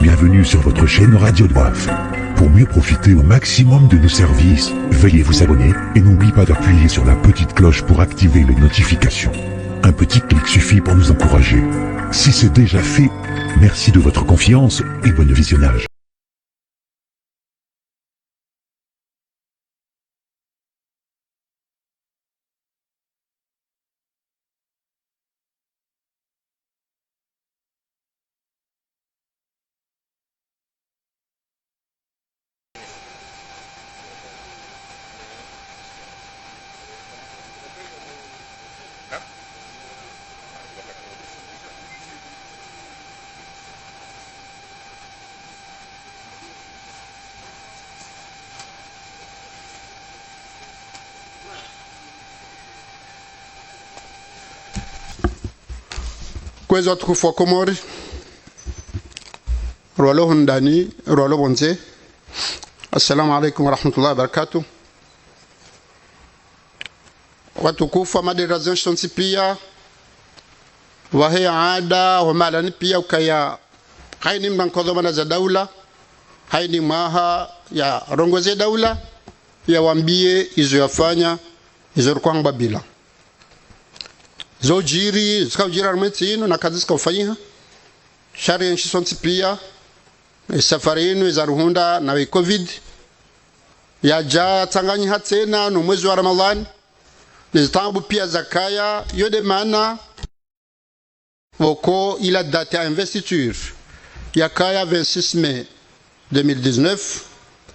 bienvenue sur votre chaîne Radio Doif. Pour mieux profiter au maximum de nos services, veuillez vous abonner et n'oubliez pas d'appuyer sur la petite cloche pour activer les notifications. Un petit clic suffit pour nous encourager. Si c'est déjà fait, merci de votre confiance et bon visionnage. Kwezi watukufu wa Komori, Rwalo Hundani, Rwalo Bonze, assalamu alaikum wa rahmatullahi wa barakatuh. Watukufu wa maderazion shonsi pia, wahe ada, wamalani pia ukaya haini mbankodhomana za daula, haini maha ya rongoze daula, ya wambie izo yafanya, izo rukwang babila. Zo jiri, zika ujira armeti inu na kazi zika ufanyiha. Shari yenshi sonti pia, safari inu za ruhunda na we COVID. Ya ja tanganyi hatena no mwezi wa Ramadhani. Nizitambu pia zakaya, yode mana woko ila date ya investiture. Ya kaya 26 mai 2019,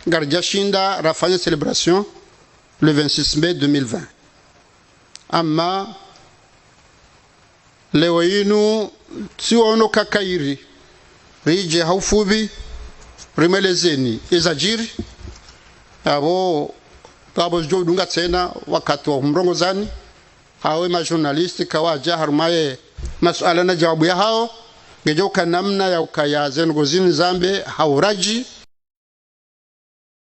gardia shinda rafanya celebration le 26 mai 2020. Ama leo inu siwono kakairi rije haufubi rimelezeni izajiri abo jodunga tena wakati wa mrongozani hawe majournalisti kawaja harumaye masuala na jawabu ya hao ngejoka namna ya ukayaze ngozini zambe hauraji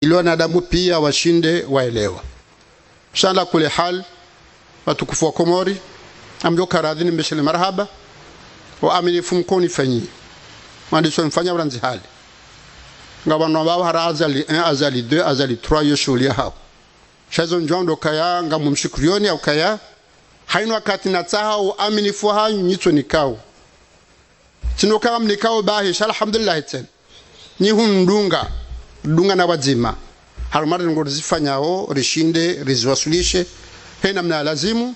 ilo na damu pia washinde waelewa shanda kule hal watukufu wa Komori amjoka radhini mbeshele marhaba wa aminifu mkoni fanyi mwandiso mfanya uranzi hali ngabano bawo hara azali 1 azali 2 azali 3 yoshuli hao shazo njondo kaya ngamumshukurioni au kaya haino wakati na taha wa aminifu hanyu nyito nikao sinoka mnikao bahi alhamdulillah ten ni hundunga na wazima harumari ngozifanyao rishinde rizwasulishe hena mna lazimu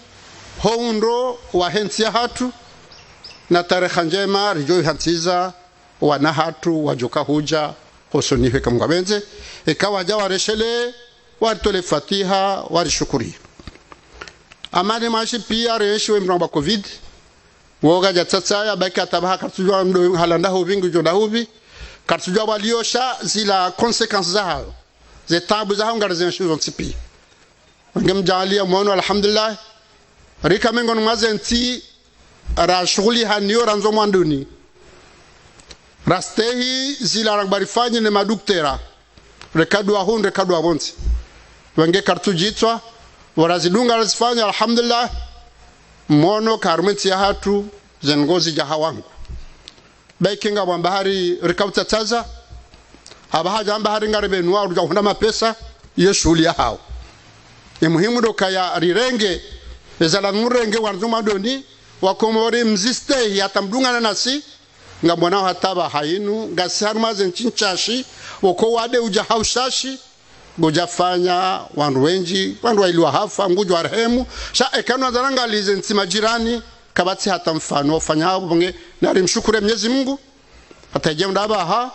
houndo wa hensia hatu na tarehe njema rijoi hantiza wana hatu wajoka huja hosoniwe kamgabenze ikawa jawa reshele watole fatiha warishukuri amani mashi pia reshiwe mramba covid woga jatsatsa ya baki atabaha kartujwa mdo halanda hubingu jonda hubi kartujwa waliosha zila consequences zao zetabu zao ngarazen shuzo tsipi ngemjalia mwono alhamdulillah rika mengon mazenti ra shughuli hanio ranzo mwanduni rastehi zila rangbarifanye ne maduktera rekadu ahun rekadu abonti wenge kartujitwa warazidunga razifanya alhamdulillah mono karmenti ya hatu zengozi jahawangu baikinga wambahari rikauta taza habahaja ambahari ngarebenwa uruja hunda mapesa iyo shughuli ya hao ni muhimu doka ya rirenge ezala murenge wanzuma doni wakomori mziste yatamdunga nasi ngabona hataba hainu gasarmazen chinchashi woko wade uja haushashi gojafanya wandu wenji wandu wailiwa hafa ngujo arhemu sha ekano zaranga lizensi majirani kabati hata mfano wafanya hapo bonge nari mshukure Mwenyezi Mungu ataje ndaba ha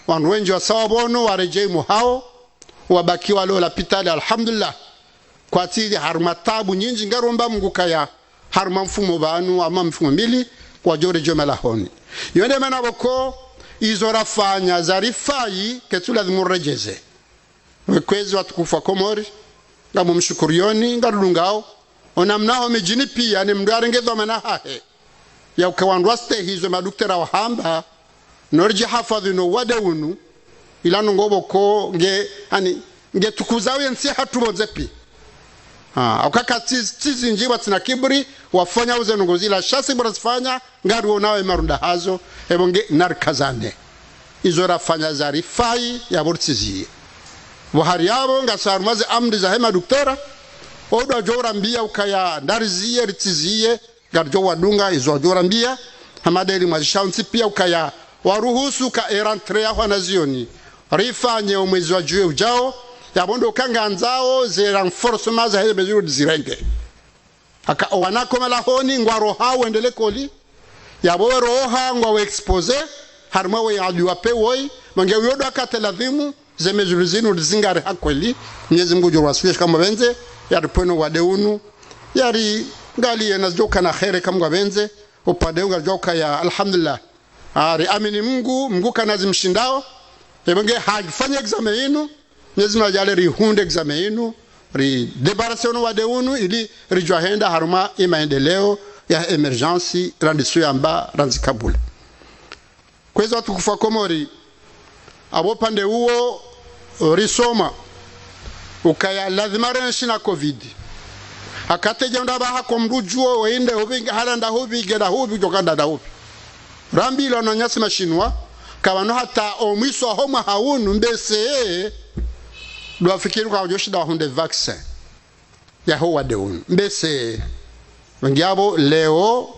wandu wenji wasawa bono wareje mu hao wabaki walo la pitali alhamdulillah kwa tili harumatabu nyinji ngaromba Mungu kaya haruma mfumo banu ama mfumo mbili kwa jore jomala honi yone mana boko izorafanya zarifai ketula dhimurejeze wekwezi watukufu wa Komori ngamu mshukurioni ngarulungao onamnao mijini pia ni mndarengedho manahahe ya ukawanduaste hizo maduktera wahamba norji hafadhi no wadeunu ilano ngoboko nge tukuzawe nsi hatubonzepi ukaka tizi njiwa tina kibri wafanya uze nungozila shasi bora zifanya ngari wonawe marunda hazo ebonge narkazane izora fanya zarifai ya bortizie buhari yabo ngasarmaze amri za hema duktera odo jora mbia ukaya ndarizie ritizie garjo wadunga izo jora mbia hamadeli mazishaunti pia ukaya waruhusu ka erantre ya wanazioni rifanye umwezi wa juwe ujao yabondo kanganzao ze renforcement za hele mesure zirenge aka wanakoma lahoni ngwaro hawo endele koli yabo roha ngwa expose harma we adwa pe woi mange yodo akateladhimu ze mesure zinu zingare hakweli Mwenyezi Mungu jorwaswiye kama benze yari pweno wadeunu yari ngali yenazoka na khair kama benze upande ungajoka ya alhamdulillah ari amini Mungu kanazi mshindao ebenge hafanya examen yenu Mwenyezi Mungu ajale rihunde examen yenu ri debarration wadeunu ili rijwahenda haruma imaendeleo ya emergency randisio amba ranzikabula kwezo watukufa Komori abo pande huo risoma ukaya lazima renshi na covid akateja ndaba hako mrujuo wende hobinga halanda hobi geda hobi jokanda da hobi rambi lo no nyasi mashinwa kabano hata omwiso homa haunu mbese do afikiri kwa joshida hunde vaccine ya ho wade un mbese ngiabo leo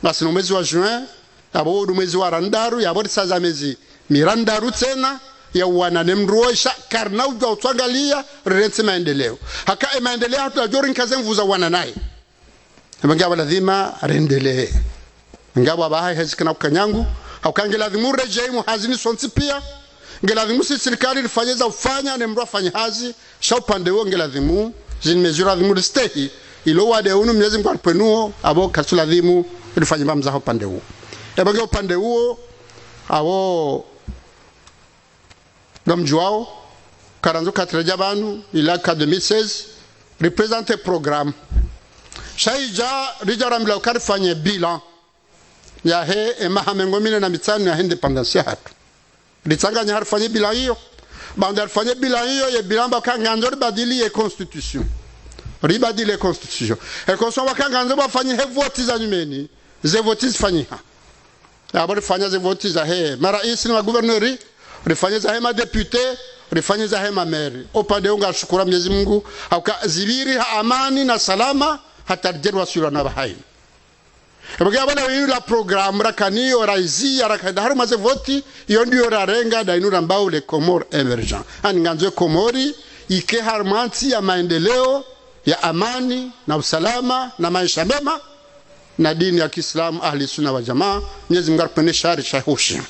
basi no mwezi wa juin abo do mwezi wa randaru yabo risaza mezi mirandaru tena ya wana mruosha karna ujwa utwangalia rensi maendeleo haka maendeleo hatu jori nkazemvuza wana naye ngaba lazima rendelee ngaba abaha hezikana kukanyangu haukangela lazima rejeimu hazini sonsi pia ngelazima serikali rifanyeza ufanya ne mru afanye hazi shaupande wo ngelazima zin mesure lazima stehi ilo wade unu Mwenyezi Mungu alpenuo abo kasulazimu rifanye mamza upande wo ebage upande wo awo Gamjuao, Karanzo Katrejabanu, ilaka 2016, représente programme. Shaija, Rijaram Laukar fanye bilan. Ya he, Mahamengo na mitani ya independence hatu. Ritanga nyahar fanye bilan hiyo. Bandar fanye bilan hiyo, ye bilan baka nganzo ribadili ye constitution. Ribadili ye constitution. E konson waka nganzo ba fanye he voti za nyumeni. Ze voti fanye ha. Ya abori fanye ze voti za he. Mara isi na gouverneur rifanye za hema depute rifanye za hema meri opande unga shukura Mwenyezi Mungu akazibiri amani na salama hata jerwa sura na bahai ebage abana wiyu la program rakani oraizi arakada haruma ze voti iyo ndio rarenga dainura mbao le Comore emergent ani nganzo Komori ike harmanti ya maendeleo ya amani na usalama na maisha mema na dini ya Kiislamu ahli sunna wa jamaa Mwenyezi Mungu apende shari shahushi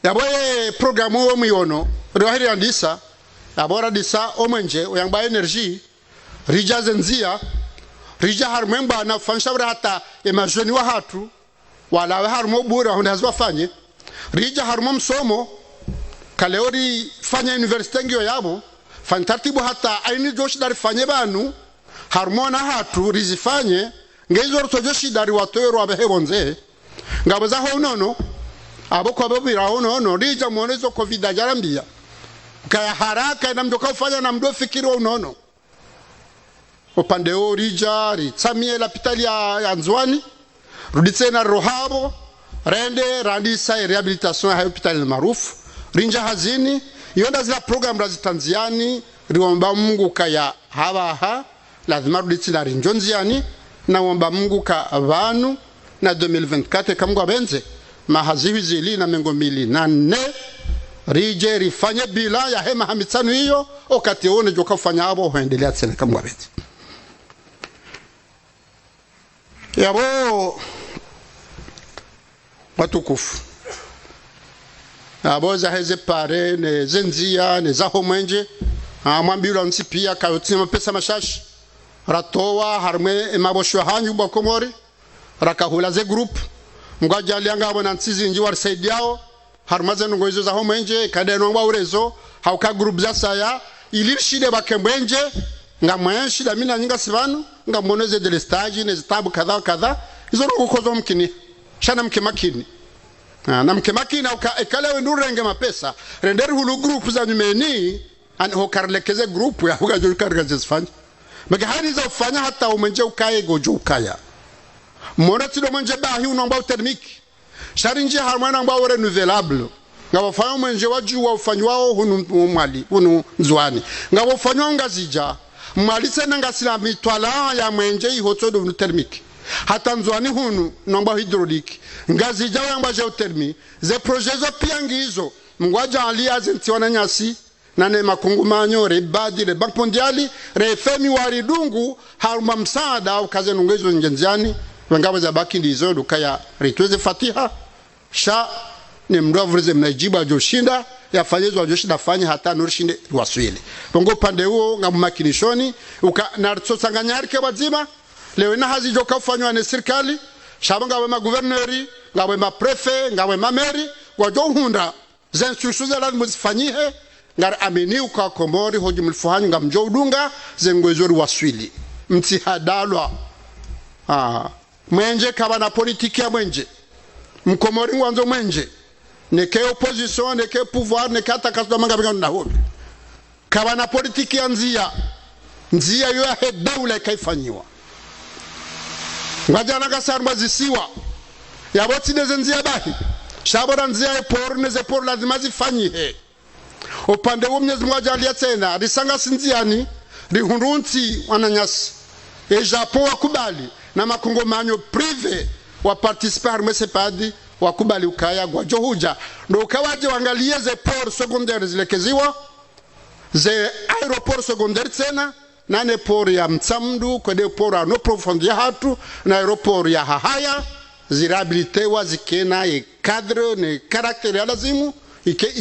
yaboye programu wo muyono rohiri andisa abora disa omenje oyangba energy rija zenzia rija harmemba na fanshabra hata emajoni wa hatu wala harmo bura honda hazwafanye rija harmo msomo kaleori fanya university ngio yabo fantartibu hata aini joshi dari fanye banu harmona hatu rizifanye ngezo rotojoshi dari watoyoro abehebonze ngabaza ho nono abo kwa babira ono rija muonezo covid ajarambia kaya haraka na mdoka ufanya na mdo fikiri unono upande o rija ritsamie la pitali ya Nzwani ruditsena rohabo rende randisa rehabilitation ya hospitali maarufu rinja hazini yonda zila program razi Tanziani riomba Mungu kaya hawaha lazima ruditsina rinjonziani na womba Mungu ka vanu na 2024 kamgwa benze mahaziwi zili na mengo mili na ne rije rifanye bila ya hema hamitsanu hiyo okati one joka ufanya abo huendelea tsene kamwa beti yabo watukufu abo za heze pare ne zenzia ne zaho mwenje amwambira nsipia kayotima pesa mashashi ratowa harme emabosho hanyu ba Komori rakahula ze group mgajali anga abona ntsizi nji warisaidia yao harmaze ngoizo za homenje kadeno ngwa urezo hauka group za saya ilirshide bakembenje ngamwenshi da mina nyinga sivanu ngamoneze de stage ne zitabu kadha kadha izo rukozo mkini shana mkemakini na mkemakini ukalewe ndurenge mapesa renderi hulu group za nyumeni an hokarlekeze group ya ugajo kargaje sifanye magahari za ufanya hata umenje ukaye gojo ukaya mona tido manje bahi unomba utermiki sharinji harmana ngwa renouvelable ngabo fanya mwenje waju wa ufanywa hunu mwali hunu nzwani ngabo fanywa ngazija mwali tena ngasila mitwala ya mwenje ihotodo thermique hata nzwani hunu nomba hydraulique ngazija yamba geothermie ze projets zo piangizo mngwaja alia zintiwana nyasi nane makungumanyo rebadi le bank mondiali refemi waridungu haruma msaada ukaze nungezo njenziani wangabo za baki ndizo dukaya ritweze fatiha sha ni mndovurize mnajiba joshinda yafanyezwa joshinda fanya hata nurishinde waswile bongo pande huo ngamumakinishoni uka narsosanganyarike wazima leo na hazi joka ufanywa na serikali shabanga wa maguverneri ngawe ma prefet ngawe ma meri wajo hunda zensusuza lazima zifanyihe ngar ameni uka komori hoji mlifuhanyu ngamjo udunga zengwezori waswili mtihadalwa mwenje kaba na politiki ya mwenje mkomori ngwanzo mwenje neke opposition neke pouvoir neke atakaswa manga binga na hobi kaba na politiki ya nzia yo ya daula ikaifanyiwa ngajana kasarma zisiwa yaboti nzia bahi shabora nzia epor neze por lazima zifanyihe upande wa Mwenyezi Mungu ajalia tena risanga sinziani rihurunti wananyasi Japon wakubali na makongomanyo prive wa participer mesepadi wakubali ukaya kwa johuja ndo ukawaje wangalie ze port secondaire zilekeziwa ze aeroport secondaire tena nane port ya Mtsamdu kwa de port no profondi hatu na aeroport ya Hahaya zirabilitewa zikena ye cadre ne caractère lazimu ike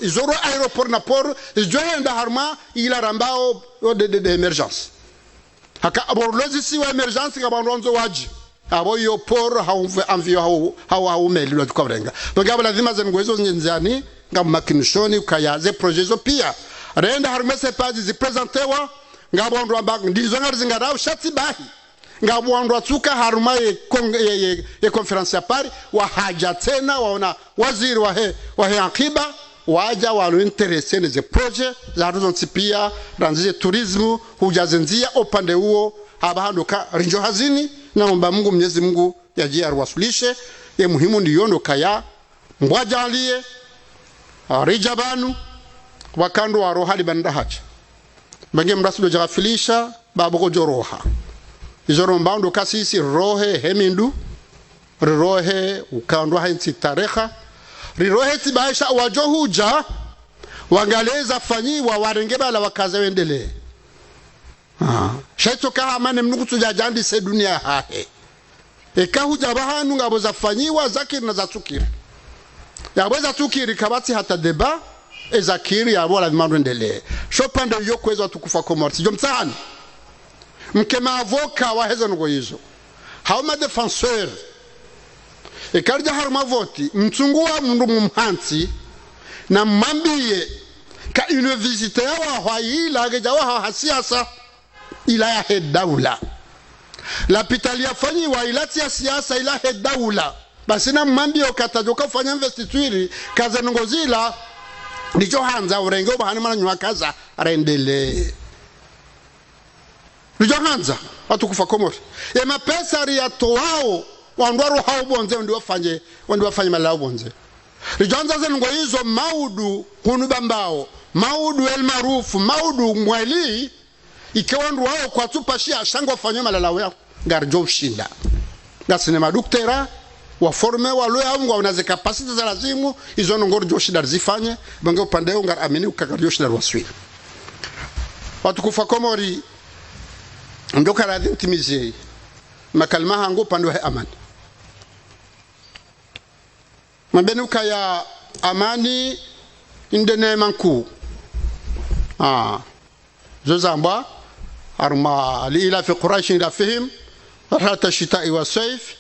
izoro aeroport na port ijoenda harma ila rambao de emergence haka aborlozi siwa emergence ngabanronzo waji abo yo port hauve anvio hau meli tukabrenga bangaba lazima zengwezo nyenziani ngamakinishoni ukayaze projeto pia renda harma sepazi zipresentewa ngabondro ambak ndizo ngazingarao shati bahi ngabondro tuka harma ye conference ya Paris wa haja tena waona waziri wa akiba waja walo interesse neze projet za ruzontipia ranzize tourisme hujazenzia upande huo abahanduka rinjo hazini na omba Mungu Mwenyezi Mungu yajia arwasulishe ye muhimu ndiyondo kaya mbwaja aliye arijabanu wakando wa rohali banda hacha bange mrasulo jagafilisha baboko joroha izoro mbando kasisi rohe hemindu rohe ukandwa hinti tareha rirohe tibaisha wajohuja wangaleza fanyiwa warengebala wakaza wendele shaito kaha mane mnukutu jajandi se dunia hahe ekahuja bahanu ngabo za fanyiwa zakiri na za tukiri yabweza tukiri kabati hata deba ezakiri yabo la demande ndele shopande yokweza tukufa komorti jo mtahani mkema avoka wa hezo ngo hizo hauma defenseur ekarja haruma voti mtungua mundu mumhanti na mambiye ka une visite ya wahaila gejawa hasiasa ila ya hedaula la pitalia fanyi wa ilati ya siasa ila hedaula basi na mambiye okatajoka fanya investiture kaza ngozila ndicho hanza urenge bahani mana nywa kaza arendele ndicho hanza watukufa komori ya mapesa ya toao wandwaro hao bonze ndi wafanye malao bonze rijanza zengo hizo maudu kunubambao maudu el marufu maudu mweli ikewandu wao kwa tupashia shango wafanye malao yao garjo shinda ngasine maduktera waforme walo yao wanaze kapasiti za lazimu hizo ngorjo shinda zifanye bange upande ngar amini ukagarjo shinda waswi watu kufa komori ndoka radhi ntimizie makalma hango pando amani mabenuka ya amani indene manku zozamba arma ila fi quraish ila fihim رحلة الشتاء والصيف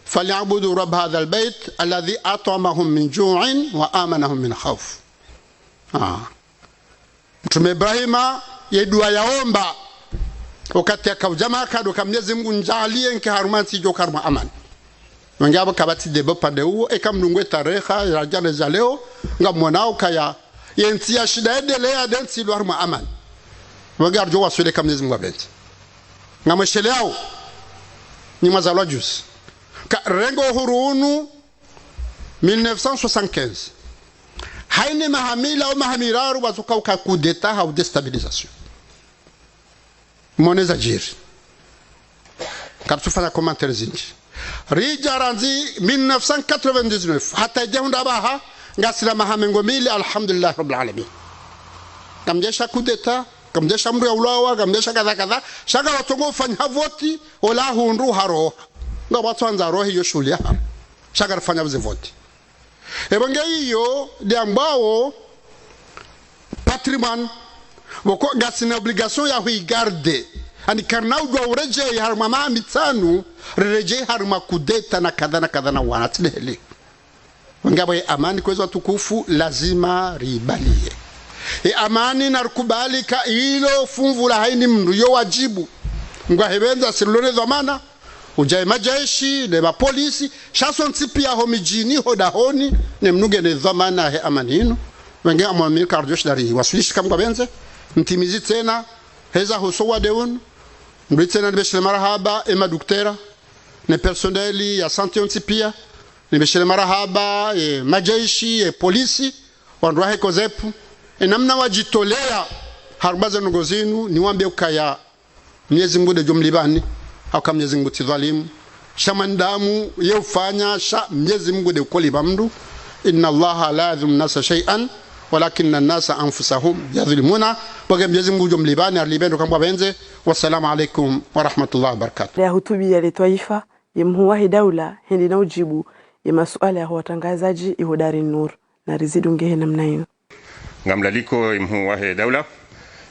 فليعبدوا رب هذا البيت الذي أطعمهم من جوع وآمنهم من خوف Mtume Ibrahima yedua yaomba wakati akaujama kado Mwenyezi Mungu njalie nke harumansi jo karma amani ngabo kabati debo pande huo ekamnungwe tareha ya jana za leo ngamwanao kaya yentia shida endelea densi lo harma amani wagarjo wasule Mwenyezi Mungu abenti ngamwesheleao ni mazalwa juzi ka rengo hurunu 1975 haine mahamila au mahamiraru bazuka uka coup d'état au déstabilisation moneza jiri katufanya commentaire zinji rijaranzi 1999 hata jehunda baha ngasila mahamengo mili alhamdulillah rabbil alamin kamjesha coup d'état kamjesha mru ya ulawa kamjesha kadha shaka watongo fanya voti ola hundu haro nga batwanza rohi yo shuli ya shaka rafanya vze voti ebonge hiyo de ambao patrimoine wako gasina obligation ya huigarde ani karna ujwa ureje harma mami tanu reje harma kudeta na kadha na wanatilele ngabo amani kwezo tukufu lazima ribalie amani na rukubalika ilo funvu la haini mndu yo wajibu ngwa hebenza silone dhamana ujai majeshi ne mapolisi shaso ntipia ho mijini ho dahoni ne mnuge ne dhamana he amanino wenge amwamil karjosh dari wasilishi kamgwa benze mtimizi tena heza husowa deun mbitena nibeshele marahaba ema duktera ne personeli ya santé ntipia nibeshele marahaba majeshi polisi wanduahe kozepu namna wajitolea harubaza nugozinu niwambie ukaya Mwenyezi Mungu de jumlibani au kama Mwenyezi Mungu tidhalimu shamandamu yeufanya Mwenyezi Mungu de ukoliba mdu inna Allaha la yadhlimu nasa shay'an walakinna an-nasa anfusahum yadhlimuna bage Mwenyezi Mungu jumlibani alibendo kamba benze wassalamu alaykum wa rahmatullahi wa barakatuh ya hutubi ya Taifa yemhuwahi daula hindi na ujibu ya masuala ya watangazaji ihodari nur na rizidungehe namna hiyo ngamlaliko imhuwahi daula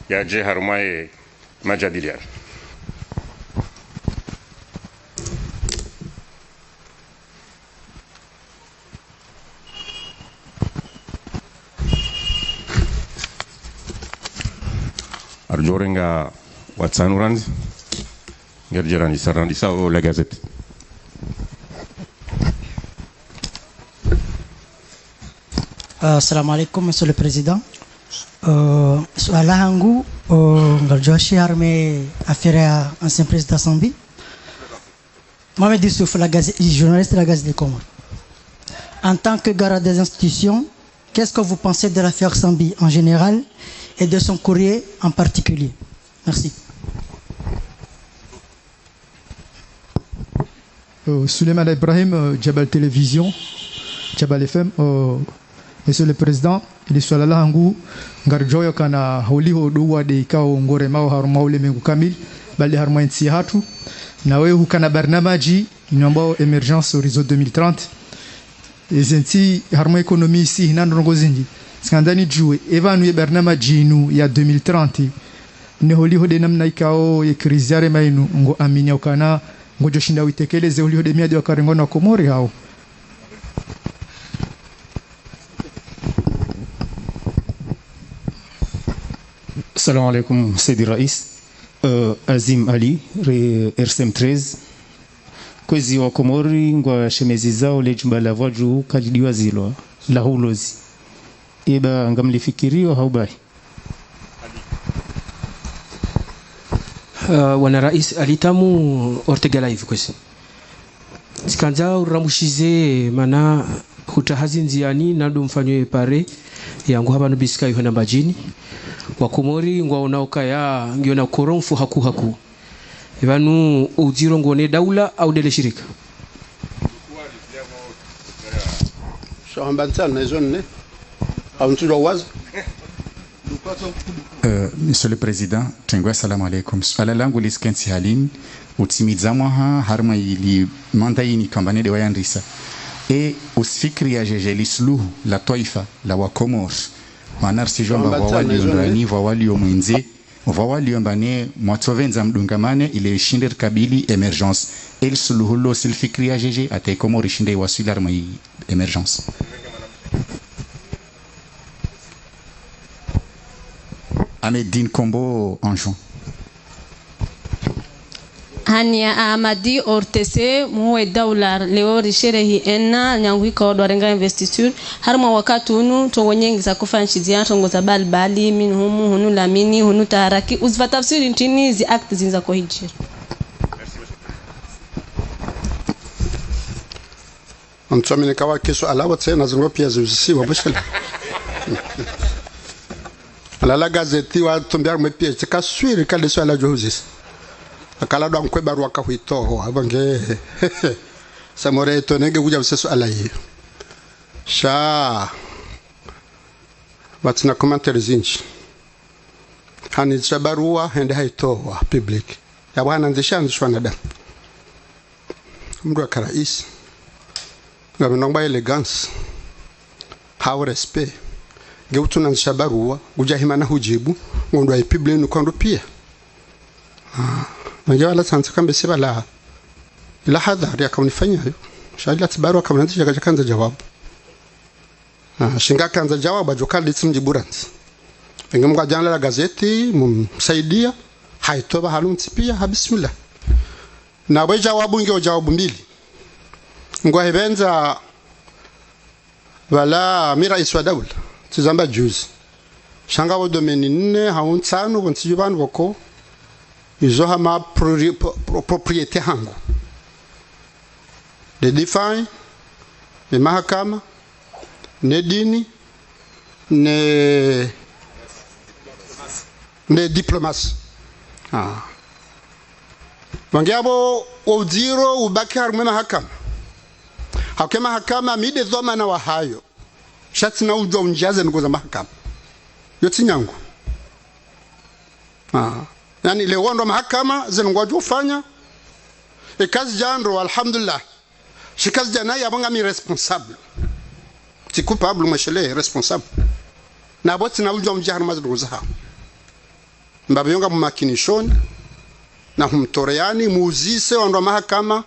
ya je harumaye majadiliano arjorenga watsanuranzi ngerjerani sarandisa o la gazette Assalamu alaikum, Monsieur le Président. Suala hangu ngaljoshi harme affaire à ancien président Sambi. Mohamed Issouf, journaliste de la Gazette des Comores. En tant que garant des institutions, qu'est-ce que vous pensez de l'affaire Sambi en général et de son courrier en particulier? Merci. Souleymane Ibrahim, Jabal Télévision, Jabal FM. Monsieur le Président, ili swala langu ngarjoyo kana hauliho duwa de ikao ngore mao haruma ule mengu kamil bali haruma nsi hatu na wewe hukana barnamaji inyambao emergence horizon 2030 ezenti haruma ekonomi si hinandrongo zinji skandani juwe evanu ye barnamaji inu ya 2030 ne holiho de namna ikao ye kriziare mainu ngo aminya ukana ngo joshinda witekeleze holiho de miadi wakarengo na Komori hao. Salam alaikum, Sidi Rais, Azim Ali, RSM 13. Kwezi wa Komori ngwa shemezi zao lejumba la waju kalidiwa zilwa la hulozi. Eba ngamlifikirio haubai. Wana Rais alitamu Ortega live kwesi. Sikanza uramushize mana hutahazi nziani nado mfanywe pare yangu haba nubisika yuhana majini wakomori ngwa unaoka ya ngiona koronfu haku ibanu ujiro ngone daula au dele shirika Monsieur le Président, Tengwa salam alaikum. Swala langu liskensi halin utimizamwa harma ili mandaini kambane de wayandrisa e usifikri ya jeje lisluhu la Taifa la Wakomors manar sijomba wawali ondani wawali omwenze wawali ombane mwatovenza mdungamane ile shinder kabili emergence el suluhulo silfikri ya jeje ate Komori shinde wasilar mai emergence Ahmeddine Kombo Anjon Hania Amadi Ortese muwe daula leo risherehi ena nyangwika odwarenga investiture harma wakati unu to wenyengi za kufanya chizia tongo za balbali min humu hunu lamini hunu taharaki uzva tafsiri ntini zi act zinza ko hijir mtsomini kawa kesho alawa tena zingo pia zuzisiwa bashela alala gazeti wa tumbia mepia tikaswiri kale swala johuzis akala ndo nkwe barua ka huitoho abange samore to nenge kuja mseso alayi sha watina commentaire zinchi hani barua hende haitoa public ya bwana ndishanzishwa na damu mdu wa karais ngabinongba elegance hawo respect geutuna nshabarua ujahimana hujibu ngondo ai public nukondo pia manja wala tsanza kambe sibala ila hadhari akamnifanya hiyo shaila tibaru akamnanzisha kanza jawabu shinga kanza jawabu ajokali tsimjiburanzi pengemwa jana la gazeti mumsaidia haitoba halunti pia bismillah na bwe jawabu ngeo jawabu mbili ngwa hebenza wala mira iswa daula tizamba juzi shanga wo domeni nne hauntsano bontsijubanu boko izo hama propriete hangu de define de mahakama ne dini ne diplomacy wangiabo udiro ubaki harumwe mahakama hakema mahakama mide dhomana wa hayo shati na ujo unjaze ngoza mahakama yoti nyangu yani le wondo mahakama zenongwa ufanya kazi jandro alhamdulillah shikazi jana yabanga mi responsable ti coupable mashele responsable na boti na ujo mjahar mazduza ha mbabiyonga mumakinishoni na humtoreani muzise wando mahakama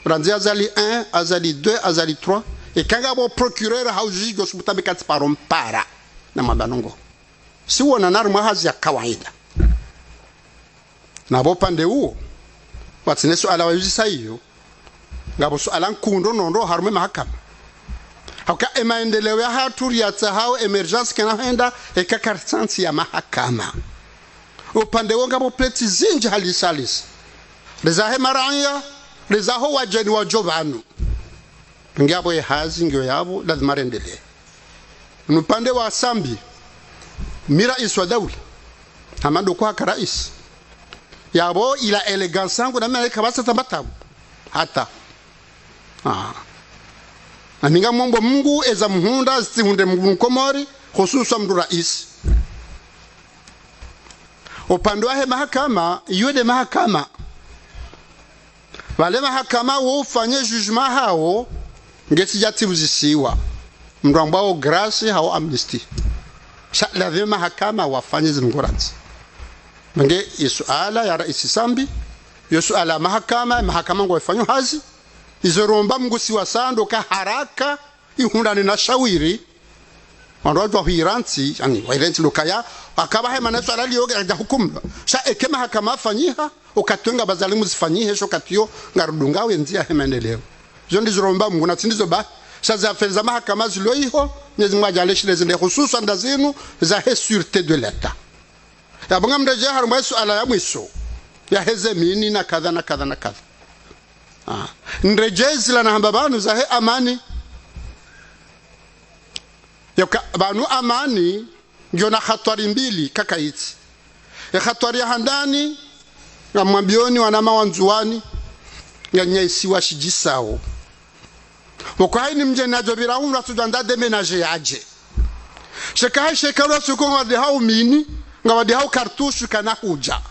ranzi azali 1 azali 2 azali 3 kanga bo procureur hauji go subutabe kati parompara na mabanongo si wona naru mahazi ya kawaida na bo pande huo watine suala wajisa hiyo ngabo suala nkundo nondo harume mahakama hauka emaendeleo ya haturi ya tahao emergence kana henda ekakartansi ya mahakama upande wonga bo pleti zinji halisalis rezahe maranya rezaho wajeni wajobanu ngabo hazi ngyo yabo lazima rendele upande wa sambi mira iswa daula amando kwa karais yabo ila elegance yangu na mimi kabasa tambatabu hata aninga mombo Mungu eza muhunda zihunde mkomori hususa mdu rais upande wa mahakama yode mahakama wale mahakama wofanye jugement hao ngeti jatibuzisiwa mdu ambao grace hao amnesty la mahakama wafanye zingoranzi mange isuala ya rais sambi yosuala mahakama ngo ifanywe hazi izoromba mgusi wa sando ka haraka ihundane na shawiri wandoa hiranti yani wairenti lokaya akaba he manaso alali yoga ya hukumu sha eke mahakama fanyiha ukatunga bazalimu zifanyihe sho katio ngarudunga wenzia he maendeleo zondi zoromba mungu na tindizo ba sha za feza mahakama ziloiho nyezi mwaja leshile zinde hususan ndazinu za he sûreté de l'état ya bunga mreje harumwe suala ya mwiso ya heze mini na kadha na kadha na kadha nrejezi la nahamba banu za he amani yoka banu amani ngyo na khatwari mbili kakaiti ya khatwari ya handani ya mwambioni wanama wanzuani ya nyaisi wa shijisao wako haini mje na jobira umra tujanda demenaje aje sheka shekaro suko ngade hau mini ngawade hau kartushu kana huja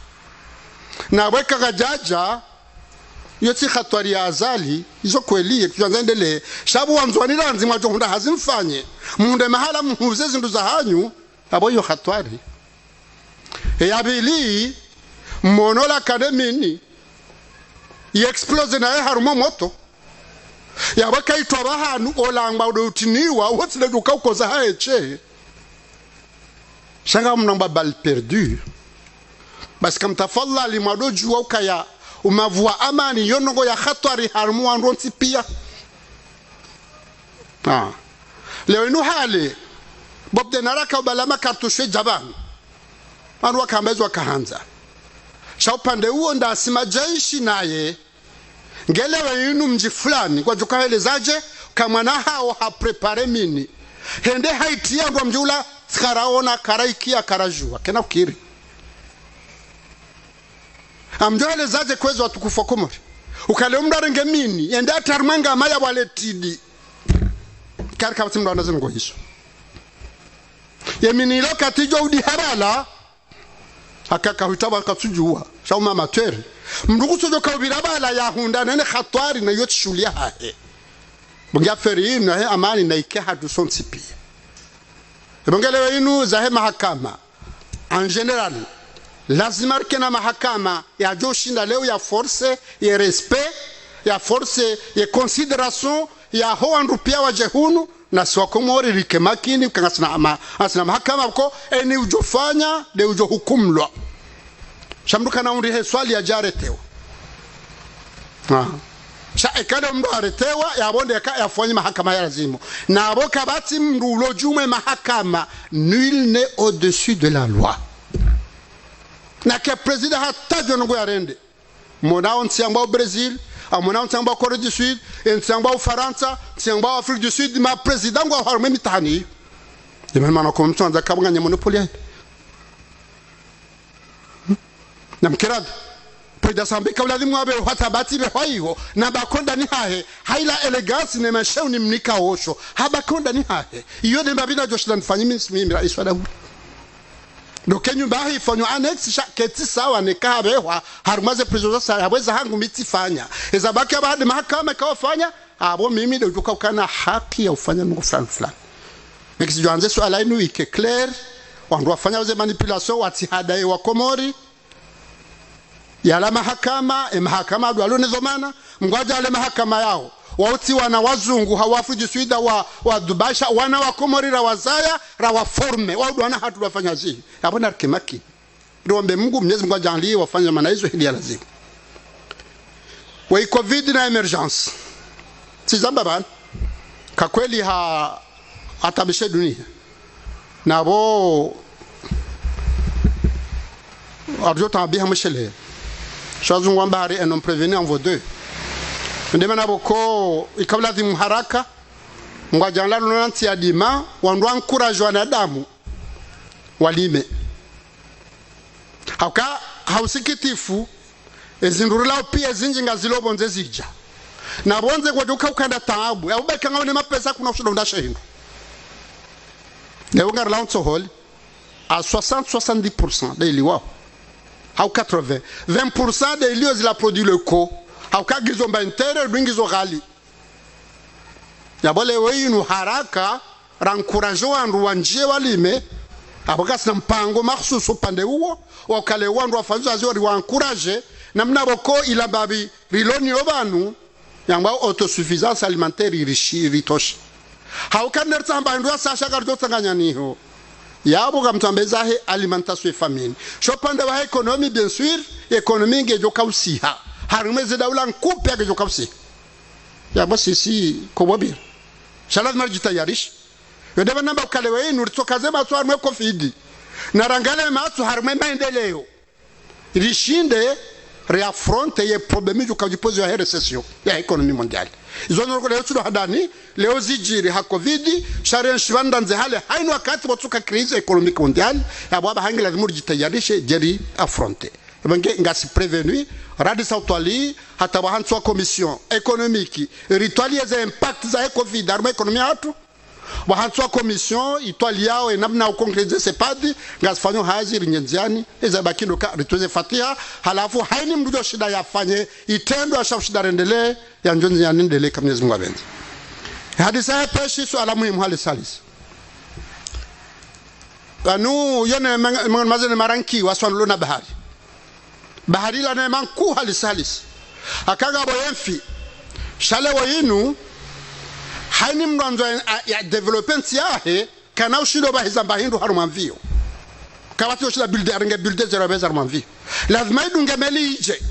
na weka gajaja yoti khatwari ya azali izo kweli tuanza endele shabu wanzwani ranzi mwajo hunda hazimfanye munde mahala muhuze zindu za hanyu abo yo khatwari ya bili monola academy explode na harumo moto ya bakaitwa bahanu olangba udutiniwa wotsile dukaukoza haeche shanga mnamba bal perdu basi kamtafalla limadoju wakaya umavua amani yonongo ya khatwari harumo andonti pia leo inu hali bob de naraka balama kartushe jaban anu wakambezwa kahanza shaupande huo ndasima jaishi naye ngelewe inu mji fulani kwa jukahelezaje kama na hao ha prepare mini hende haitia ndo mjula karaona karaikia karajua kena ukiri amjole zaje kwezo watukufu komori ukale mdarenge mini ende atarmanga maya waletidi kar kabati mdo anazo ngo hizo yemini lokati jo udi harala akaka hutaba katujua shauma materi mndugu sojo kabirabala ya hunda nene khatwari na yot shulia hahe bunga feri na amani na ike hadu sonsipi bongelewe inu zahe mahakama en general lazima kena mahakama ya joshinda leo ya force ya respect ya force ya consideration ya hoandrupia wa jehunu na siwakomori rike makini kangasina asina mahakama ko eni ujofanya de ujo hukumlwa shamduka na unri swali ya jaretewa sha ekale mdo aretewa ya bonde yafanye mahakama ya lazimo na aboka bati mrulo jume mahakama nul n'est au-dessus de la loi na ke president hata jongo ya rende mona on tiamba au Brésil amona on tiamba au Corée du Sud en tiamba au Faransa tiamba au Afrique du Sud ma president ngo harme mitani de même na commission za kabanga monopoly na mkirad pweda sambe kawla dimu abe hata bati be haiho na bakonda ni hahe haila elegance ne mashau ni mnika osho habakonda ni hahe iyo de mbabina joshdan fanyi mimi rais wala do kenyu bahi fanyo annex keti sawa ne kabe wa harumaze president sa yaweza hangu mitifanya ezabaki abade mahakama kawafanya abo mimi de ukana haki ya ufanya ngo fulani nikisijoanze swala inu ike clair wandu wafanya uze manipulation watihadae wa Komori yala mahakama mahakama dwalo nizomana mgwaja ale mahakama yao wauti wana wazungu hawafu jisuida wa Dubasha wana wa Komori ra wazaya ra waforme wadu wana hatu wafanya zi yabona kimaki ndombe Mungu Mwenyezi Mungu ajalie wafanye maana hizo hili lazima wa covid na emergence sizamba bana kwa kweli atabishe dunia nabo arjo tabiha mshele shazu ngwambari enom prévenir en vos deux ndemana boko ikabla di muharaka ngwajala lunanti ya dima wandu encourage wanadamu walime hauka hausikitifu ezindurula pia zinjinga zilobonze zija na bonze kwa duka ukanda taabu ya ubeka ngone mapesa kuna ushudo ndasha hindu leo ngar launch hall à 60-70% des liwa au 80 des lieux la produit le co au ka gizomba intere bingizo gali ya bole weyinu haraka rankurajo andu wanje walime aboka sina mpango mahsusu pande huo wakale wandu wafanzo azori wa encourager namna boko ila babi riloni obanu yamba autosuffisance alimentaire ritosha hauka nertamba ndo sasha gardo tanganya niho yabo kamtambeza he alimentation famine chopande wa économie bien sûr économie ngejo kausiha harumeze daula nkupe ngejo kausi yabo sisi kobobir shalaz marjita yarish yodeba namba ukalewe inu ritokaze maso harumwe covid na rangale maso harumwe maendeleo rishinde reaffronte ye problemi jo kajipozo ya recession ya économie mondiale izono ko leo tudo hadani leo zijiri ha covid sharian shivanda nze hale haino wakati watuka crise économique mondiale ya baba hangi lazima ujitayarishe jeri affronter bange ngasi prévenu radisa utwali hata bahantswa commission économique ritwali ya impact za covid arma économie hatu bahantswa commission itwali yao namna ukonkreze sepadi ngasfanyo hazi rinyenziani eza bakindo ka ritoze fatia halafu haini mdujo shida yafanye itendo ashafu shida rendele ya njonzi ya nendele kama Mwenyezi Mungu abenzi hadisa ya peshi swala muhimu hali salis anu yone mazene maranki waswanlo na bahari la ne manku hali salis akaga boyenfi shale wayinu haini mwanzo ya development yahe kana ushindo bahizamba hindu harumamvio kawati ushida builder zero beza harumamvio lazima idunge meli ije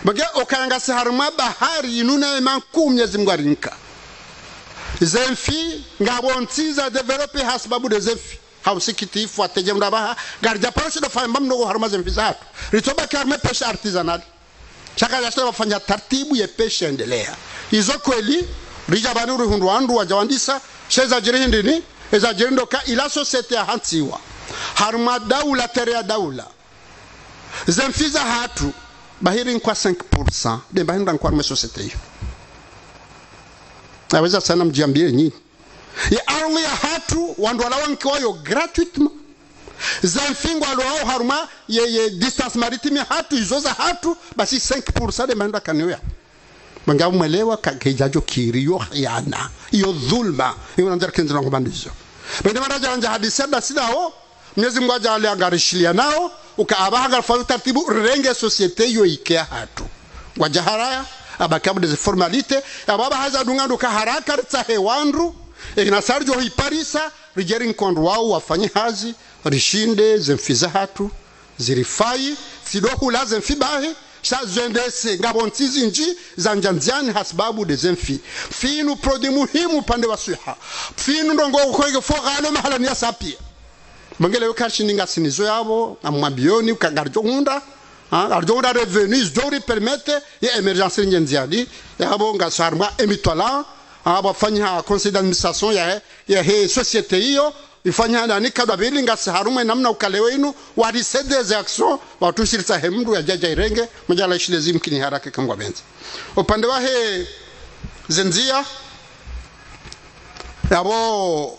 bage okanga se haruma bahari inuna manku Mwenyezi Mungu arinka zemfi ngabontiza developer hasbabu de zemfi hausikitifu atejemda baha garja parasho do famba mno haruma zemfi zatu ritoba karme pesha artisanal chaka yashto wafanya taratibu ya pesha endelea hizo kweli rija banuru hundu andu wajawandisa sheza jiri hindini eza jiri ndoka ila societe ya hantiwa harma daula terea daula zemfiza hatu bahiri kwa 5% de bahiri kwa arme societe hiyo aweza sana mjiambie nyinyi ya arme ya hatu wandu walawa nkiwayo gratuitement zemfingwa alwao harma ye distance maritime hatu izoza hatu basi 5% de bahiri kanyoya Mangabu mwelewa kakejajo kiriyo yana iyo dhulma iyo nanzara kenzi na kubandizo bende maraja anja hadisa da sida ho Mwenyezi Mungu aja aliangarishilia nao ukaabaga fayu taratibu renge societe yo ikea hatu wajaharaya abakabu de formalite ababa haza dungando ka haraka tsa hewandu ina sarjo hiparisa rijeri nkondo wao wafanye hazi rishinde zemfiza hatu zirifai sidoku la zemfibahe shazendese ngabontizi nji za njanziani hasbabu de zemfi finu prodi muhimu pande wa suha finu ndongo ukwege fogalo mahala ni asapia mangele yokashi ninga sinizo yabo amwabioni ukagarjo hunda arjo hunda revenus jori permette ya emergency njanziani yabo nga sarma emitwala aba fanya conseil d'administration ya he societe hiyo ifanya nani kadwa bilinga saharume namna ukalewe inu wadi sedeze action watushirisa hemdu ya jaja irenge mjala ishilezi mkini haraka kangwa benzi upande wa he zenzia yabo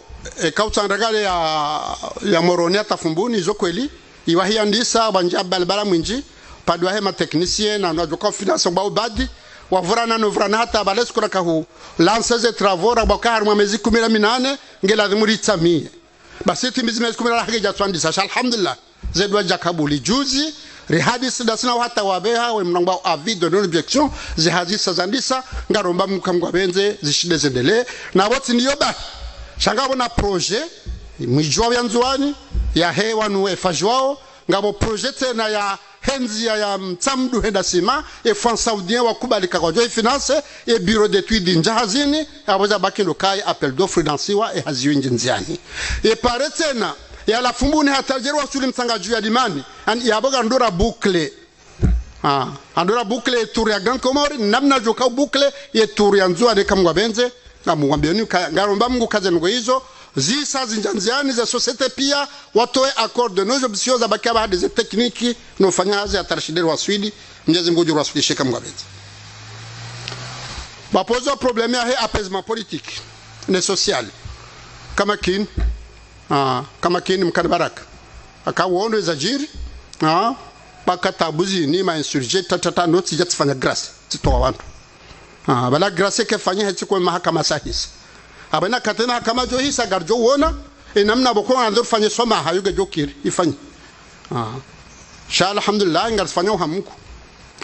kautsandagale ya moronia tafumbuni zokweli iwahi andisa banja balbala mwinji padwa he ma technicien na ndo confidence ba ubadi wavurana novrana hata baleskura kahu lances travaux rabakar mwa mezi 18 ngela dhimurita mie basi timizime kumela haja twandisa alhamdulillah zedwa jakabuli juzi rihadis dasina hata wabeha we mnangba avis de non objection zihadisa zandisa ngaromba mkamgwa benze zishide zendele na woti niyo ba shangabo na projet mwijwa yanzuani ya hewa nuwe fajwao ngabo projet na ya henzia ya mtamdu henda sima e fan saoudien wakubalika kwa joy finance e bureau d'études njahazini abaza bakindo kai appel d'offre dansiwa e haziyo njiani e paretena ya la fumbuni hatajerwa suli msangaju ya limani an yaboga ndora boucle andora boucle tour ya Grand Comore namna joka boucle ye tour ya nzua de kamwa benze ngamwambioni ngaromba Mungu kaze ngo hizo zisa zinjanziani za societe pia watoe accord de nos options za bakaba des techniques no fanyazi atarshidero wa Swidi Mwenyezi Mungu jurasudishe kama benzi bapozo problème ya apaisement politique ne social kama kin mkanabaraka akawondo za jiri bakatabuzi ni ma insurgé tata noti jatsifanya grâce titoa watu bala grâce ke fanya heti kwa mahakama sahisi abana katena kama jo hisa garjo wona enamna boko andur fanye soma hayuge jokiri ifanye sha alhamdulillah ngarfanya hamuko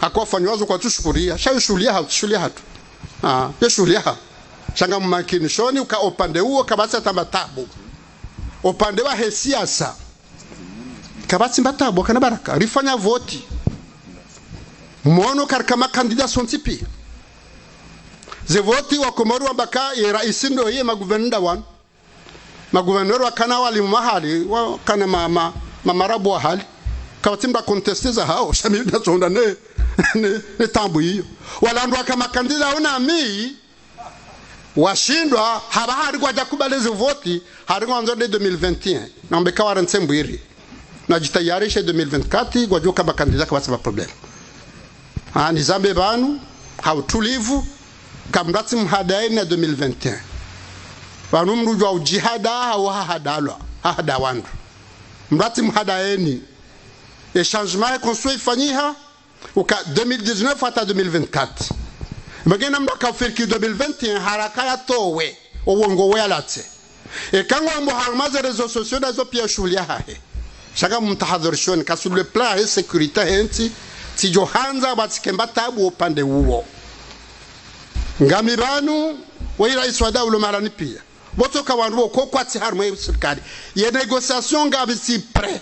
akwa fanywazo kwa tushukuria sha shulia hatu ya shulia shanga makini shoni uka opande huo kabasa tambatabu opande wa hesiasa kabasi mbatabu kana baraka rifanya voti mono karkama kandida sontipi ze voti wa Komoro wa baka ye raisi ndo ye maguvernda wan maguverneur wa kana wali mahali wa kana mamarabu wa hali kawatimba contesteza hao shamida sonda ne tambu hiyo wala ndo kama kandida una mi washindwa habari kwa jakubale ze voti hari ngwanzo de 2021 na mbeka waransembu iri na jitayarisha 2024 kwa joka bakandida kwa sababu problem ni zambe banu hautulivu kamrati mhadaini na 2021 wanu mrujwa ujihada au hahada wandu mrati mhadaini e changement e construit fanyiha uka 2019 hata 2024 magena mdaka ufiriki 2021 haraka ya towe uongo welate e kangwa mbo harmaze rezo sociaux dazo pia shulia hahe shaka mtahadharishoni kasu le plan e sécurité henti ti johanza batikemba tabu upande huo ngami banu wa rais wa daula marani pia botoka wandu ko kwati harmo serikali ye négociation ngabi si prêt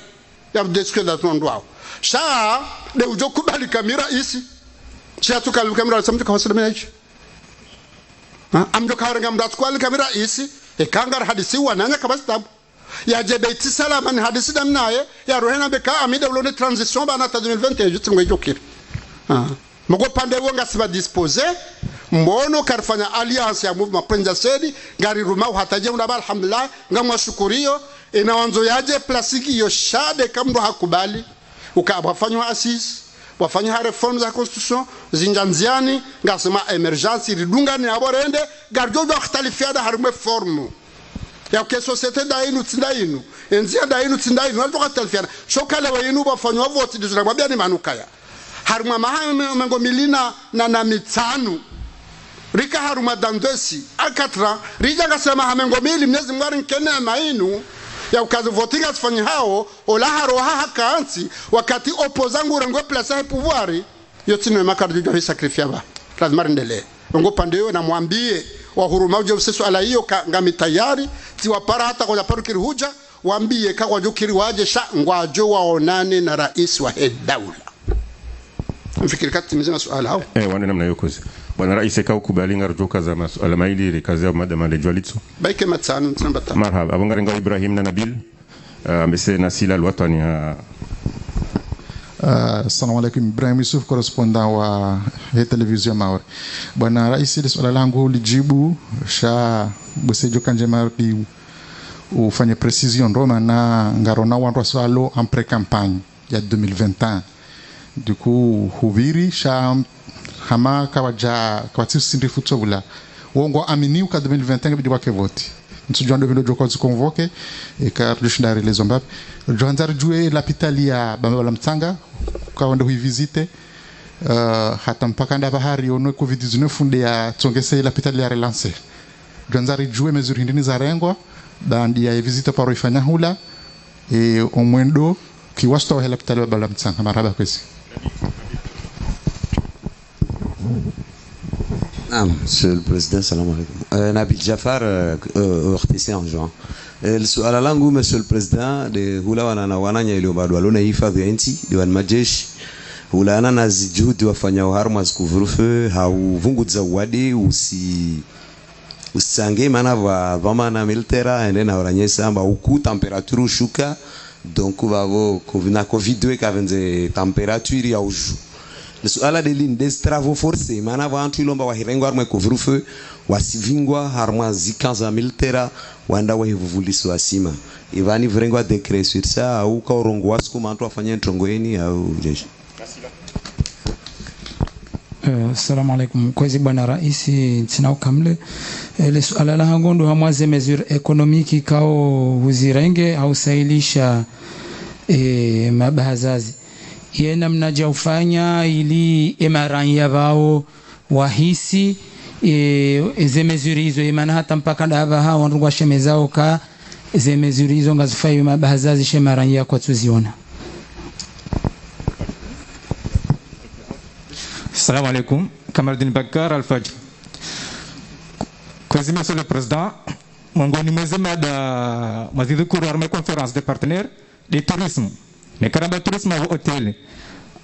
ya discuter ndwao sha de ujo kubali kamera isi sha tukali kamera samtu ka wasala meji amjo kawanga mdatu kwali kamera isi e kangar hadisi wananya kabasta ya jebeiti salama ni hadisi damnaye ya rohena beka amida ulone transition bana ta 2021 juste ngwe jokiri mogo pande wonga siba disposer mbono karfanya alliance ya movement presidentiel ngari ruma hataje unda alhamdulillah ngamwa shukurio inawanzo yaje plasiki yo shade kamdo hakubali ukabafanywa assise wafanya reforms za constitution zinjanziani ngasema emergency ridungani aborende garjojo akhtalifiada harumwe formu ya ke societe dainu tsindainu enzia dainu tsindainu alto katalifiana shokale wayinu bafanywa vote dizura mwabia ni manukaya harumwa mahame mengo milina na mitanu rika haruma dandesi akatra rija ngasema hamengo mili mnezi mwari nkene mainu ya ukazi votinga sifanyi hao ola haroha hakaansi wakati opozangu rengwe plasa pouvoir yotino makardi jo sacrifier ba lazima rendele ngo pande na mwambie wa huruma uje usesu ala hiyo ngami tayari tiwapara hata kwa paru kirihuja waambie kwa jukiri waje sha ngwajo waonane na rais wa daula mfikiri kati mzima swala hao wana namna hiyo kozi bwana rais ka ukubali ngarjoka za masuala maili kazi ya madama le jwalitso baike matsanu tunabata marhaba abongarenga Ibrahim na Nabil mbese nasila alwatani Assalamu alaikum, Ibrahim Yusuf, correspondant wa television Maori. Bwana rais, swala langu lijibu sha bosejo kanje mardi ufanye precision roma na ngarona wantu swalo en pré-campagne ya 2021. Du coup huviri sha hama kawaja kwati sindri futsobula wongo amini uka 2021 bidi wake voti nsujwa ndo vilo se convoqué et car je suis dans les Zimbabwe joanzar jouer l'hôpital ya bamala mtsanga kwa wanda hui visite hata mpaka nda bahari ono covid-19 funde ya tsongese l'hôpital ya relancer joanzar jouer mesure ndini za rengwa bandi ya visite paro ifanya hula et au mwendo kiwasto wa l'hôpital ya bamala mtsanga maraba kwesi. Monsieur le Président, salam alaikum. Nabil Jafar, RTC en juin. Suala langu Monsieur le Président de hula wananya iliyobado walona hifadhi ya nchi diwan majeshi hula na zijuhudi wafanya uharma zikuvurufe hauvunguza wadi usange mana vama na militera ene na oranyesa amba uku temperature shuka donc bavo na covid kavenze temperature ya uju suala de lin des travaux forcés mana vantu ilomba wahirengo armwe kuvurufe wasivingwa harma zikanza militera wanda wahivuvuliso asima ivani virengo decret sur ça au ka orongo wasku mantu afanye ntongoeni au jeshi. Assalamu alaikum kwezi bwana raisi tsina ukamle le suala la ngondo hamwaze mesure économique kao huzirenge au sailisha mabahazazi yena mnaja ufanya ili emaranya vao wahisi ze mesure hizo imana hata mpaka ndava hao wandu shemezao ka ze mesure hizo ngazifai mabahazazi shemaranya kwa tuziona. Assalamu alaikum, Kamaldin Bakar Al-Fajr. Kwezi Monsieur le Président, mongoni mwezema da mazidhu kuru arme conférence des partenaires de tourisme. Mais karamba tourisme au hôtel.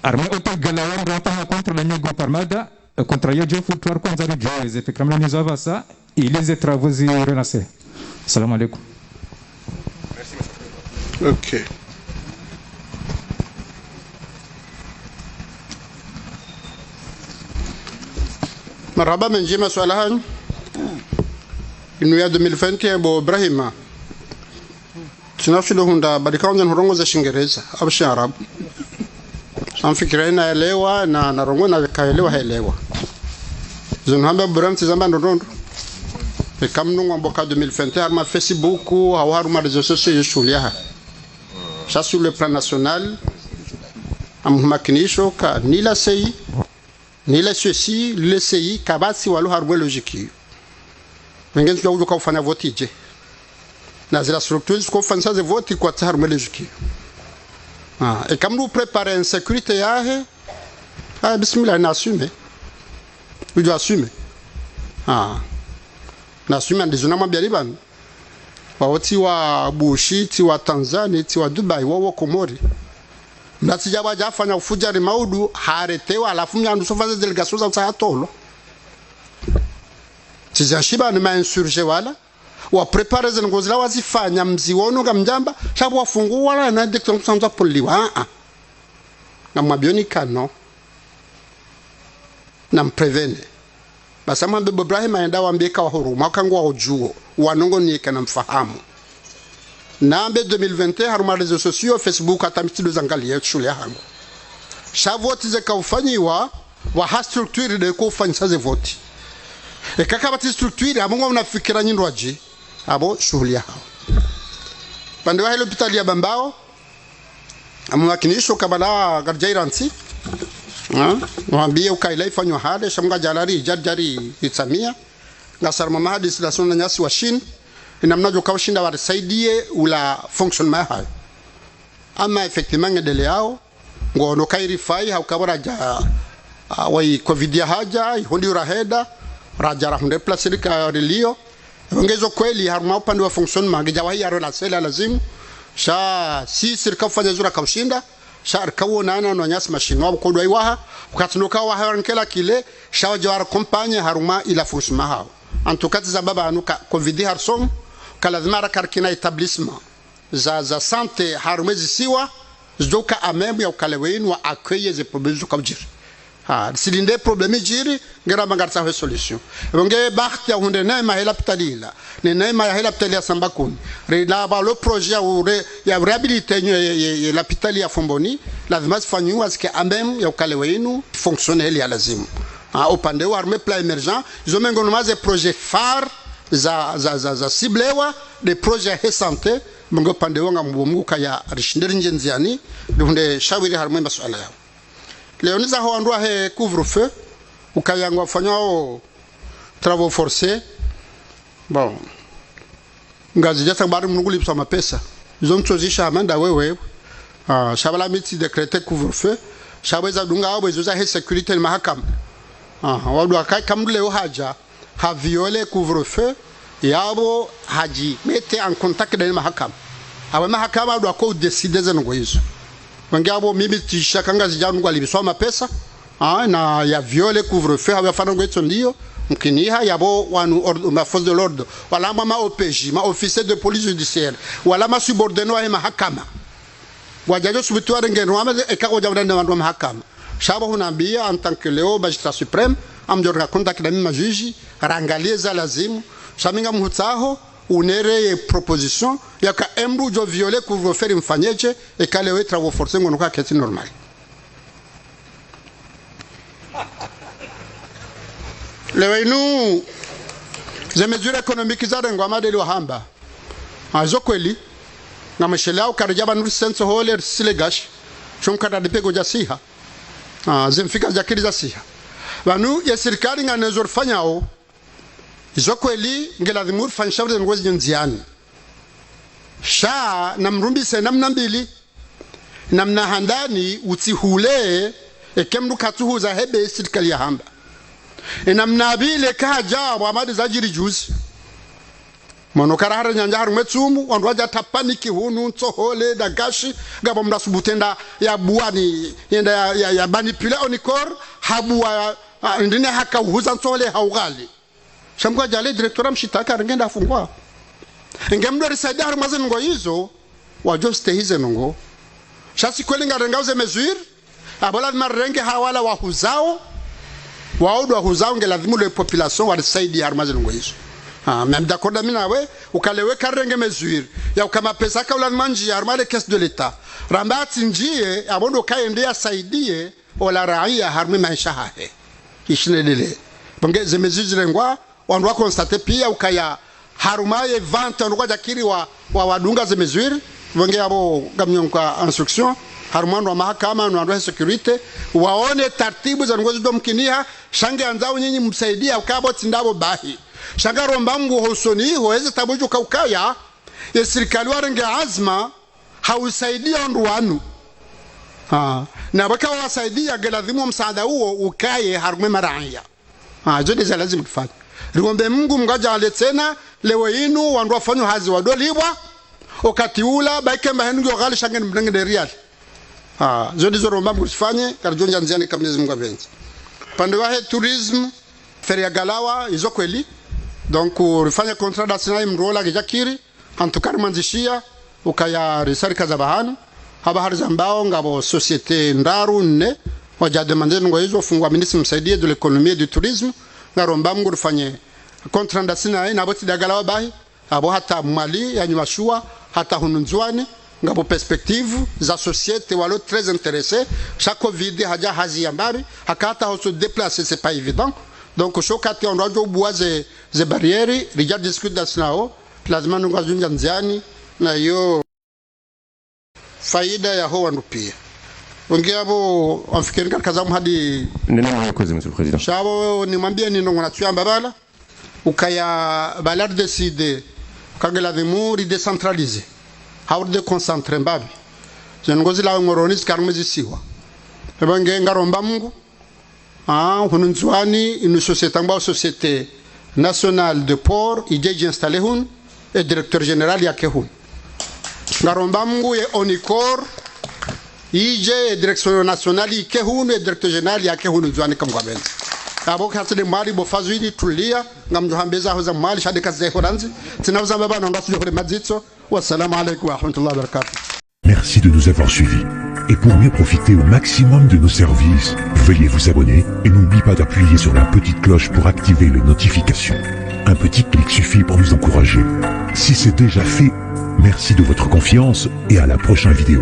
Arme hôtel galawan rapa contre la nyogo parmada contre yojo foutoir kwanza ri joyeux effectivement nous avons ça et les travaux y relancer. Assalamu alaikum. OK. Marhaba menjima swala hanyu inu ya 2020 bo Ibrahima tunafilo hunda badikaanza nhorongo za Shingereza au Sharabu samfikira ina elewa na rongo na kaelewa haelewa zonhamba Ibrahim tizamba ndondo kamnungu mboka 2020 harma Facebook au harma réseaux sociaux yeshulia ça sur le plan national amhumakinisho ka nila sei nila ceci le sei kabasi walu harwe logique wengi ndio kwa kufanya vote je na zile structures kwa kufanya za vote kwa harwe logique et comme nous préparer une sécurité yahe bismillah na assumer tu dois assumer na assumer ndio na mwambia liban wawati wa Bushi ti wa Tanzania ti wa Dubai wa Komori natijaba jafanya ufujari maudu haretewa alafu myandu sofaze delegation za tsayatolo tizashiba ni mainsurge wala wa prepare zenongozila wazifanya mziwono ngamjamba shabu wafungu wala na dekto msanza poliwa na mwabioni kano na mprevene basa Mwambe Ibrahim aenda wambeka wa huru mwaka ngwa ujuo wanongo ni kana mfahamu nambe 2021 haruma rezo sosio Facebook atamitido zangalia shule yangu shavoti zeka ufanyiwa wa ha structure de ko ufanyisa ze voti kaka bati structure amungu unafikira nyindo aji abo shughuli yao pande wa hilo hospitali ya Bambao amwakinisho kabala garjairansi mwambie ukaila ifanywa hade shamga jalari jari itsamia ngasar mama hadis la sunna nyasi wa shin inamnajo kawshinda warisaidie ula fonctionnement hayo ama effectivement ngedele yao ngono kairi fai haukabara ja wai covid ya haja ihondi uraheda raja rahunde plasirika relio ongezo kweli haruma upande wa fonctionnement gejawahi ya rola sela lazimu sha si sirka fanya zura kawshinda sha kawo nana no nyasi machine wabo kodwa iwaha ukatunuka wa hankela kile sha jawar compagnie haruma ila fonctionnement hao antukati za baba anuka covid harsom kala dhmara karkina etablissement za santé harumezi siwa zoka amemu ya ukalewein wa accueillir les problèmes kabjir silinde problème jiri ngera mangarta ho solution bonge bakhti ya hunde na ma hela pitalila ne na ma hela pitalia sambakuni rela ba le projet ya réhabiliter la pitali ya Fomboni lazima sifanywe aske amemu ya ukaleweinu fonctionner ya lazimu upande wa armée plan émergent zomengo nomaze projet phare za ciblewa des projets de santé mungo pande wanga mbumuka kaya rishindiri njenziani dunde shawiri harmwe masuala yao leo niza ho andwa he couvre-feu ukayangwa fanyao travaux forcés bon ngazi jata bari mnuguli psa mapesa zomtozisha amanda wewe shabala miti decréter couvre-feu shabeza dunga abo zoza he sécurité mahakama wadu akai kamdule haja ha violé couvre-feu yabo haji mete en contact na mahakama awe mahakama ndo ako decide zengo hizo wangabo mimi tishakanga zijanu kwa libisoma pesa na ya violé couvre-feu awe fana ngweto ndio mkiniha yabo wanu ma force de l'ordre wala ma OPJ ma officier de police judiciaire wala ma subordonné wa mahakama wajajo subitware ngeno ameze ekako jawdande wandu mahakama shaba hunambia en tant que leo magistrat suprême amjorga contact na mimi majuji rangalie za lazimu shaminga mhutaho unere proposition yaka embu jo violer couvre-feu mfanyeje ekalewe travaux forcés ngono ka keti normal lewenu ze mesures économiques za rengo amadeli wa hamba azo kweli na mshelao karjaba nur sense holer silegash chumkada dipego jasiha zemfika jakiri za siha banu ya serikali nganezor fanyao izo kweli ngeladhimur fanshauri ngozi nziani sha namrumbise namna mbili namna handani utihule ekemdu katuhuza hebe serikali ya hamba namna bile kaja wa madi zajiri juzi monokara hara nyanja haru metsumu wanduaja tapaniki hunu nsohole da gashi gabo mda subutenda ya buani yenda ya manipula onikor habuwa ndine haka uhuza nsohole haugali shamgwa jale directora mshitaka ngenda afungwa ngemdo risaida haru maze ngo hizo wajoste hize ngo shasi kweli ngarengaze mesure abola marenge hawala wahuzao waodo wahuzao ngeladhimu le population warisaidi haru maze ngo hizo même d'accord mimi nawe ukalewe karenge mesure ya ukama pesa ka ulanmanji armale caisse de l'état rambati njie abondo kaendea saidie ola raia harmi maisha hahe kishinelele bonge ze mesure zilengwa wandu constate pia ukaya harumaye vente ndo jakiri wa wadunga ze mesure bonge abo gamnyonka instruction harumando wa mahakama na sécurité waone taratibu za ngozi domkinia shange anzao nyinyi msaidia ukabo tindabo bahi shangaro mbangu hosoni hoeze tabuju kaukaya ya serikali warenge azma hausaidia nduanu na baka wasaidia geladhimu msaada huo ukaye harume maraya zote za lazima tufanye riombe Mungu mgaja aletena lewe inu wandu wafanyo hazi wadolibwa wakati ula baike mahenu yogali shangen mdenge de real zote zo romba mkusifanye karjonja nziani kamnezi Mungu abenzi pande wahe tourisme feria galawa izo kweli donc rifanya contrat d'assinai mrola gijakiri antukari manzishia ukaya risari kazabahanu haba harza mbao ngabo société ndaru ne wajade mandeni ngo hizo fungwa ministre msaidie de l'économie et du tourisme ngaromba Mungu rufanye kontranda sina na boti dagala wabahi abo hata mali ya nyumashua hata hununzwani ngabo perspective za société walo très intéressé chaque covid haja hazi yambabi hakata ho se déplacer c'est pas évident donc shokati on doit boiser ze barrières rija discute da snao lazima ngazunja nziani na yo faida ya ho wanupia ongea amfikiri kaza mhadi neno mwakoze monsieur le président shabo nimwambie nino nganatsuyamba bala ukaya balar décider kagela vimuri décentraliser hawr de concentrer mbabi zengozi la ngoronis karmezi siwa ebange ngaromba Mungu hununzwani une société ngba société nationale de port ideji installé hun et directeur général yake hun ngaromba Mungu ye onicor ije direction nationale yake hun et directeur général yake hun nzwani kamgwabenzi abo kasede mali bo fazwidi tulia ngamjohambeza hoza mali shade kaze horanzi tinawza baba na ngasu hore madzitso wassalamu alaykum wa rahmatullahi wa barakatuh. Merci de nous avoir suivis. Et pour mieux profiter au maximum de nos services, veuillez vous abonner et n'oubliez pas d'appuyer sur la petite cloche pour activer les notifications. Un petit clic suffit pour nous encourager. Si c'est déjà fait, merci de votre confiance et à la prochaine vidéo.